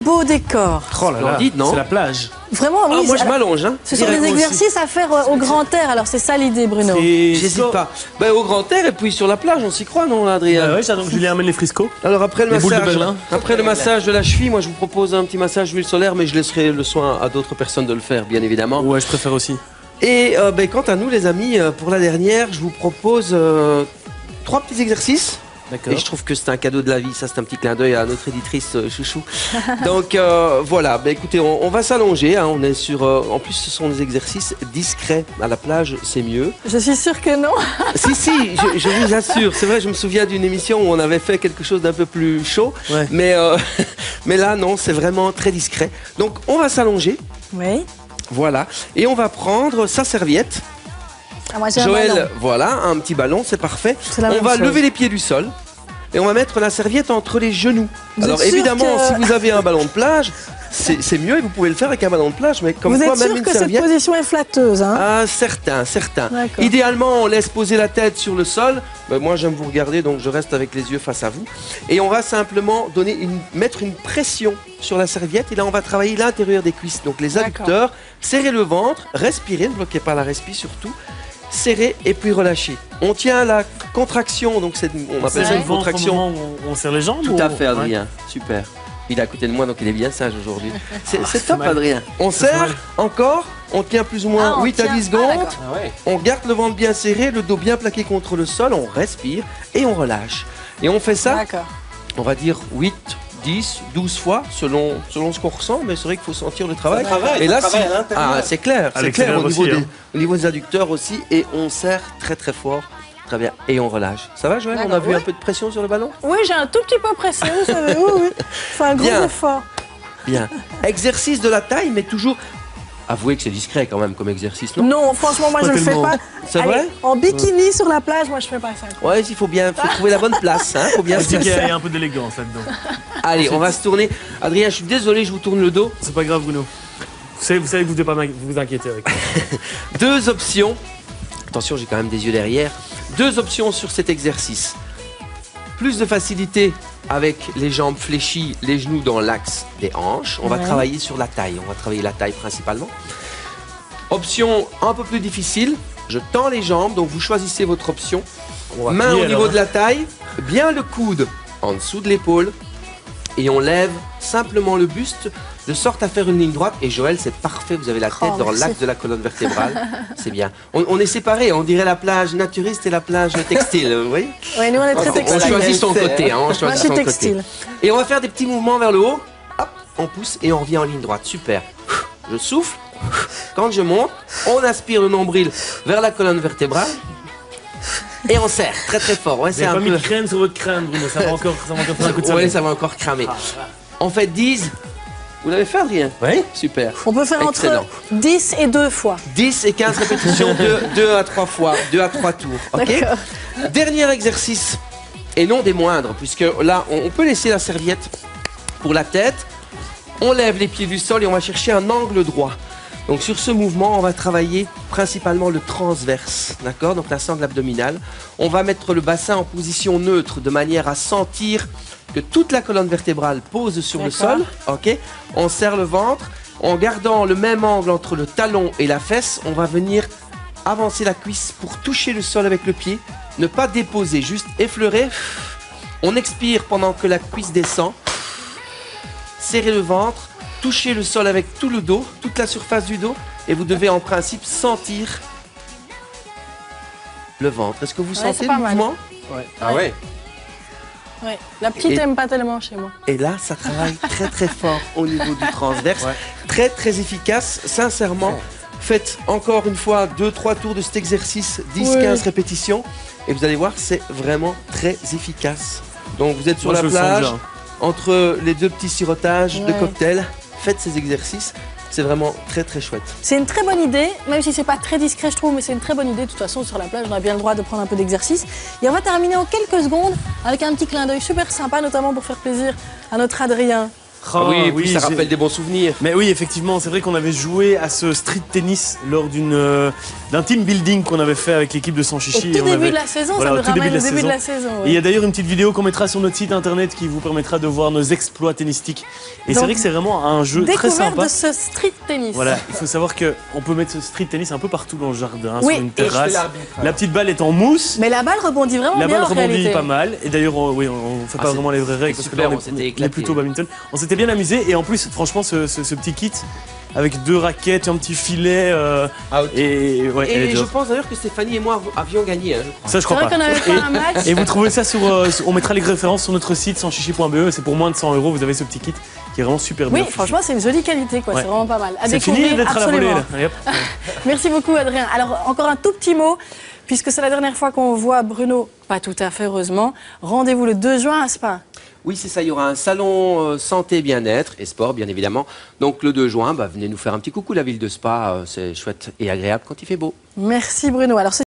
beau décor. Oh là là, non? c'est la plage. Vraiment, oui. Moi, je m'allonge. Hein, ce sont des exercices à faire au grand air, alors c'est ça l'idée, Bruno. J'hésite pas. Ben, au grand air et puis sur la plage, on s'y croit, non, Adrien? Oui, ça, donc Julien amène les friscos. Alors après le boules de massage, Berlin. après le massage de la cheville, moi je vous propose un petit massage d'huile solaire, mais je laisserai le soin à d'autres personnes de le faire, bien évidemment. Ouais, je préfère aussi. Et quant à nous, les amis, pour la dernière, je vous propose 3 petits exercices. D'accord. Et je trouve que c'est un cadeau de la vie, ça c'est un petit clin d'œil à notre éditrice chouchou. Donc voilà, écoutez, on va s'allonger, hein, on est sur... en plus ce sont des exercices discrets, à la plage c'est mieux. Je suis sûre que non. Si, je vous assure, c'est vrai, je me souviens d'une émission où on avait fait quelque chose d'un peu plus chaud, ouais. mais là non, c'est vraiment très discret. Donc on va s'allonger, oui. Voilà, et on va prendre sa serviette. Ah, moi, j'ai Joël, un ballon. voilà, un petit ballon, c'est parfait. On va lever les pieds du sol et on va mettre la serviette entre les genoux. Alors évidemment, si vous avez un ballon de plage, c'est mieux et vous pouvez le faire avec un ballon de plage, mais comme quoi même une serviette... Vous êtes sûr que cette position est flatteuse, hein? Ah, certains. Idéalement, on laisse poser la tête sur le sol. Ben, moi, j'aime vous regarder, donc je reste avec les yeux face à vous. Et on va simplement mettre une pression sur la serviette. Et là, on va travailler l'intérieur des cuisses. Donc les adducteurs, serrer le ventre, respirer, ne bloquez pas la respi surtout. Serrer et puis relâcher. On tient la contraction, donc on appelle ça une contraction. On serre les jambes. Tout à fait, Adrien. Ouais. Super. Il est à côté de moi, donc il est bien sage aujourd'hui. C'est top, Adrien. On serre encore, on tient plus ou moins 8 à 10 secondes. On garde le ventre bien serré, le dos bien plaqué contre le sol, on respire et on relâche. Et on fait ça, on va dire 8, 10, 12 fois, selon ce qu'on ressent, mais c'est vrai qu'il faut sentir le travail. Et là, c'est clair, au niveau des adducteurs aussi, et on serre très très fort. Très bien, et on relâche. Ça va, Joël? On a vu un peu de pression sur le ballon? Oui, j'ai un tout petit peu pressé, vous savez. Oui. C'est un gros effort. Bien. Exercice de la taille, mais toujours... Avouez que c'est discret quand même comme exercice, non? Non, franchement, moi je le fais pas. C'est vrai? En bikini sur la plage, moi je fais pas ça. Ouais, il faut trouver la bonne place, hein. Faut bien se placer. Il y a un peu d'élégance là-dedans. Allez, on va se tourner. Adrien, je suis désolé, je vous tourne le dos. C'est pas grave, Bruno. Vous savez que vous ne devez pas vous inquiéter avec moi. 2 options. Attention, j'ai quand même des yeux derrière. 2 options sur cet exercice. Plus de facilité avec les jambes fléchies, les genoux dans l'axe des hanches. On va travailler sur la taille. On va travailler la taille principalement. Option un peu plus difficile. Je tends les jambes, donc vous choisissez votre option. Main au niveau de la taille, bien le coude en dessous de l'épaule. Et on lève simplement le buste de sorte à faire une ligne droite. Et Joël, c'est parfait, vous avez la tête dans l'axe de la colonne vertébrale. C'est bien. On est séparés, on dirait la plage naturiste et la plage textile, vous voyez? Oui, nous on est très textile. On choisit son côté. Hein, Moi je suis textile. Et on va faire des petits mouvements vers le haut. Hop, on pousse et on revient en ligne droite. Super. Je souffle. Quand je monte, on aspire le nombril vers la colonne vertébrale. Et on serre très très fort. Ouais, vous n'avez pas mis de crème sur votre crème, Bruno. Ça va encore faire un coup de Oui, ça va encore cramer. On fait 10. Vous l'avez fait, Adrien? Oui. Super. On peut faire entre 10 et 2 fois. 10 et 15 répétitions, 2 à 3 fois, 2 à 3 tours. Ok. Dernier exercice, et non des moindres, puisque là, on peut laisser la serviette pour la tête. On lève les pieds du sol et on va chercher un angle droit. Donc sur ce mouvement, on va travailler principalement le transverse, d'accord? Donc la sangle abdominale. On va mettre le bassin en position neutre de manière à sentir que toute la colonne vertébrale pose sur le sol, ok? On serre le ventre. En gardant le même angle entre le talon et la fesse, on va venir avancer la cuisse pour toucher le sol avec le pied. Ne pas déposer, juste effleurer. On expire pendant que la cuisse descend. Serrer le ventre. Touchez le sol avec tout le dos, toute la surface du dos, et vous devez en principe sentir le ventre. Est-ce que vous sentez le mouvement? Ah ouais. Oui, la petite n'aime pas tellement chez moi. Et là, ça travaille très très fort au niveau du transverse. Très très efficace, sincèrement. Faites encore une fois 2-3 tours de cet exercice, 10-15 répétitions, et vous allez voir, c'est vraiment très efficace. Donc vous êtes sur la plage, entre les 2 petits sirotages de cocktail. Faites ces exercices, c'est vraiment très très chouette. C'est une très bonne idée, même si c'est pas très discret je trouve, mais c'est une très bonne idée. De toute façon sur la plage on a bien le droit de prendre un peu d'exercice. Et on va terminer en quelques secondes avec un petit clin d'œil super sympa, notamment pour faire plaisir à notre Adrien. Ah, oui, puis ça j'ai- rappelle des bons souvenirs. Mais oui, effectivement, c'est vrai qu'on avait joué à ce street tennis lors d'un team building qu'on avait fait avec l'équipe de Au Sanchichi. tout Et on début avait- de la saison, voilà, ça au nous tout début ramène de au la début de saison. la saison. Et il y a d'ailleurs une petite vidéo qu'on mettra sur notre site internet qui vous permettra de voir nos exploits tennistiques. Et c'est Donc, vrai que c'est vraiment un jeu très Découverte sympa. de ce street tennis. Voilà, il faut savoir qu'on peut mettre ce street tennis un peu partout dans le jardin, Oui, sur une et je fais terrasse. l'arbitre, La petite balle est en mousse. Mais la balle rebondit vraiment La bien balle en rebondit réalité. pas mal. Et d'ailleurs, oui, on fait pas c'est- vraiment les vraies règles c'est parce que super, là, on s'était on est éclaté. plutôt badminton. On s'était bien amusé. Et en plus, franchement, ce petit kit avec 2 raquettes, un petit filet. Out. Et ouais, elle est Et je dure. pense d'ailleurs que Stéphanie et moi avions gagné, hein, je crois. Ça, je C'est crois vrai pas. qu'on avait fait un match. Et vous trouvez ça on mettra les références sur notre site sanchichi.be. C'est pour moins de 100 €. Vous avez ce petit kit qui est vraiment super bien. Oui, fichu. franchement, c'est une jolie qualité, quoi. Ouais. C'est vraiment pas mal. À C'est fini découvrir, d'être à la volée absolument. là. Allez, hop. Merci beaucoup, Adrien. Alors, encore un tout petit mot, puisque c'est la dernière fois qu'on voit Bruno, pas tout à fait heureusement. Rendez-vous le 2 juin à Spa. Oui, c'est ça, il y aura un salon santé, bien-être et sport, bien évidemment. Donc le 2 juin, venez nous faire un petit coucou, la ville de Spa, c'est chouette et agréable quand il fait beau. Merci, Bruno. Alors,